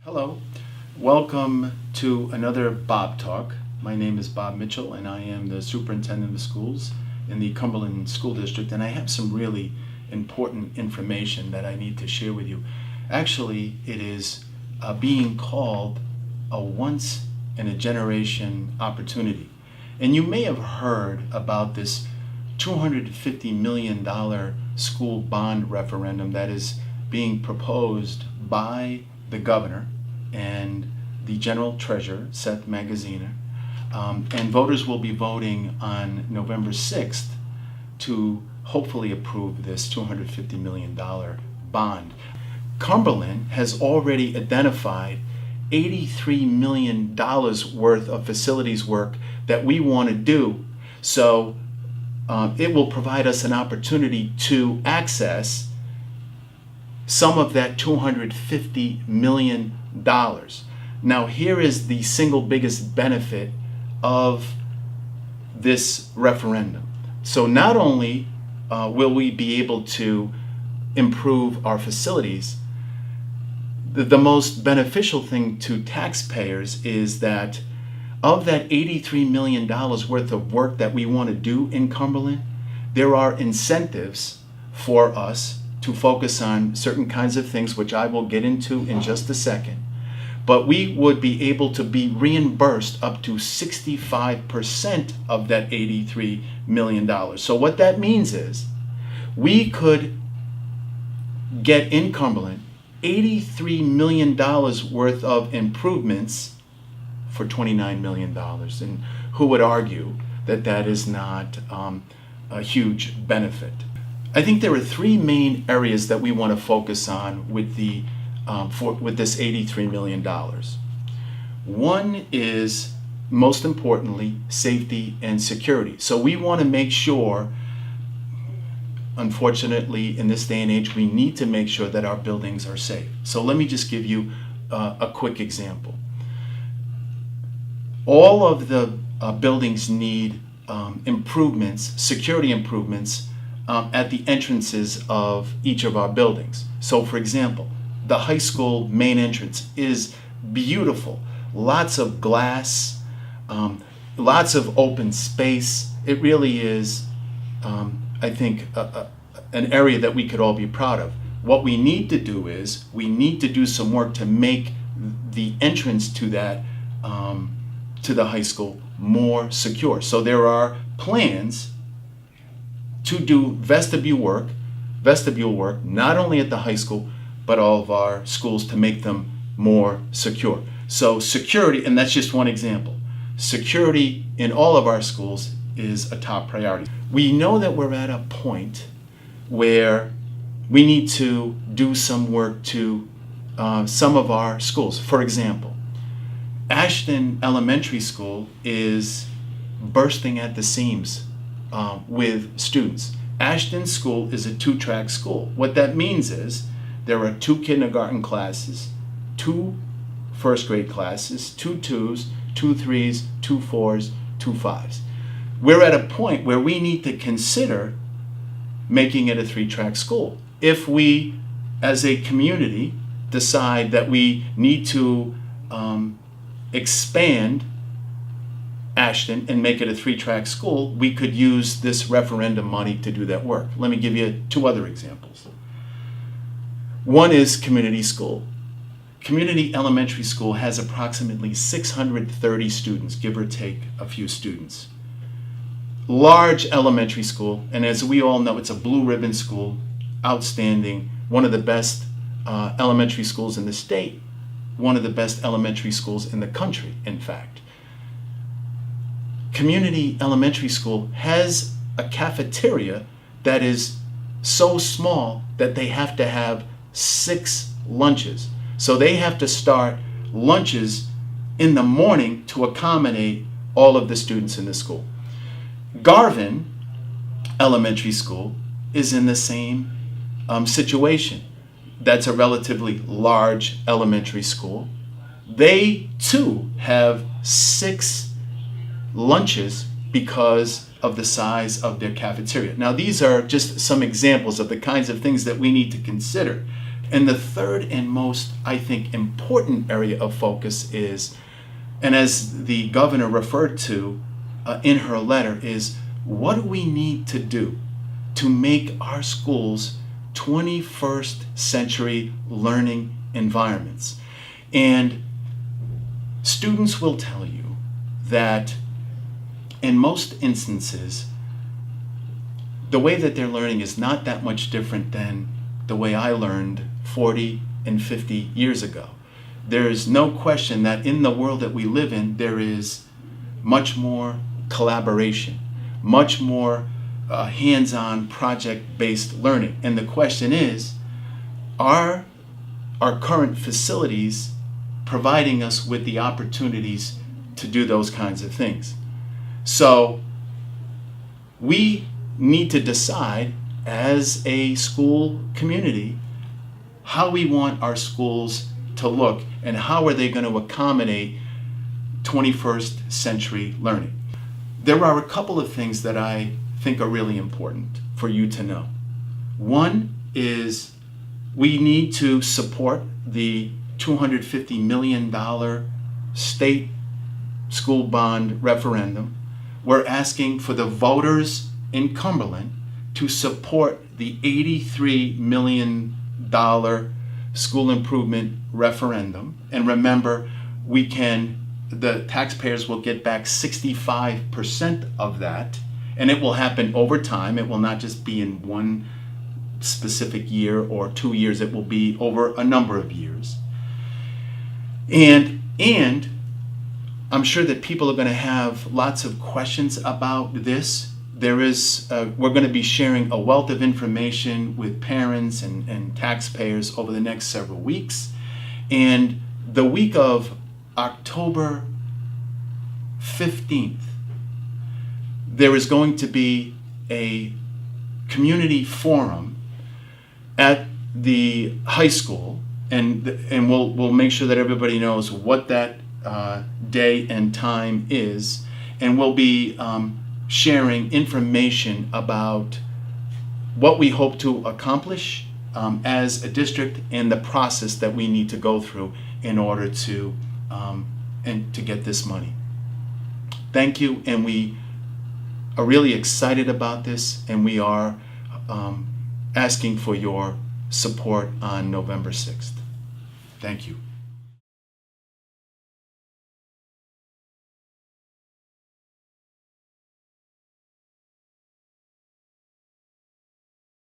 Hello, welcome to another Bob Talk. My name is Bob Mitchell and I am the superintendent of schools in the Cumberland School District, and I have some really important information that I need to share with you. Actually, it is being called a once in a generation opportunity. And you may have heard about this $250 million school bond referendum that is being proposed by the governor and the general treasurer, Seth Magaziner, and voters will be voting on November 6th to hopefully approve this $250 million bond. Cumberland has already identified $83 million worth of facilities work that we want to do. So it will provide us an opportunity to access some of that $250 million. Now, here is the single biggest benefit of this referendum. So not only will we be able to improve our facilities, the most beneficial thing to taxpayers is that of that $83 million worth of work that we want to do in Cumberland, there are incentives for us to focus on certain kinds of things, which I will get into in just a second. But we would be able to be reimbursed up to 65% of that $83 million. So what that means is we could get in Cumberland $83 million worth of improvements for $29 million. And who would argue that that is not a huge benefit? I think there are three main areas that we want to focus on with with this $83 million. One is, most importantly, safety and security. So we want to make sure, unfortunately, in this day and age, we need to make sure that our buildings are safe. So let me just give you a quick example. All of the buildings need improvements, security improvements, at the entrances of each of our buildings. So for example, the high school main entrance is beautiful. Lots of glass, lots of open space. It really is, I think, an area that we could all be proud of. What we need to do is, we need to do some work to make the entrance to that, to the high school more secure. So there are plans to do vestibule work, not only at the high school, but all of our schools to make them more secure. So security, and that's just one example. Security in all of our schools is a top priority. We know that we're at a point where we need to do some work to some of our schools. For example, Ashton Elementary School is bursting at the seams with students. Ashton School is a 2-track school. What that means is there are 2 kindergarten classes, 2 first grade classes, 2 2s, 2 3s, 2 4s, 2 5s. We're at a point where we need to consider making it a 3-track school. If we, as a community, decide that we need to expand Ashton and make it a 3-track school, we could use this referendum money to do that work. Let me give you 2 other examples. One is community school. Community elementary school has approximately 630 students, give or take a few students. Large elementary school, and as we all know, it's a blue ribbon school, outstanding, one of the best elementary schools in the state, one of the best elementary schools in the country, in fact. Community elementary school has a cafeteria that is so small that they have to have 6 lunches. So they have to start lunches in the morning to accommodate all of the students in the school. Garvin Elementary School is in the same situation. That's a relatively large elementary school. They too have 6 lunches because of the size of their cafeteria. Now, these are just some examples of the kinds of things that we need to consider. And the third and most, I think, important area of focus is, and as the governor referred to in her letter, is what do we need to do to make our schools 21st century learning environments? And students will tell you that in most instances, the way that they're learning is not that much different than the way I learned 40 and 50 years ago. There is no question that in the world that we live in, there is much more collaboration, much more hands-on project-based learning. And the question is, are our current facilities providing us with the opportunities to do those kinds of things? So we need to decide as a school community how we want our schools to look and how are they going to accommodate 21st century learning. There are a couple of things that I think are really important for you to know. One is we need to support the $250 million state school bond referendum. We're asking for the voters in Cumberland to support the $83 million school improvement referendum. And remember, the taxpayers will get back 65% of that, and it will happen over time. It will not just be in one specific year or 2 years. It will be over a number of years. And I'm sure that people are going to have lots of questions about this. We're going to be sharing a wealth of information with parents and taxpayers over the next several weeks. And the week of October 15th, there is going to be a community forum at the high school, and we'll make sure that everybody knows what that day and time is, and we'll be sharing information about what we hope to accomplish as a district and the process that we need to go through in order to get this money. Thank you, and we are really excited about this, and we are asking for your support on November 6th. Thank you.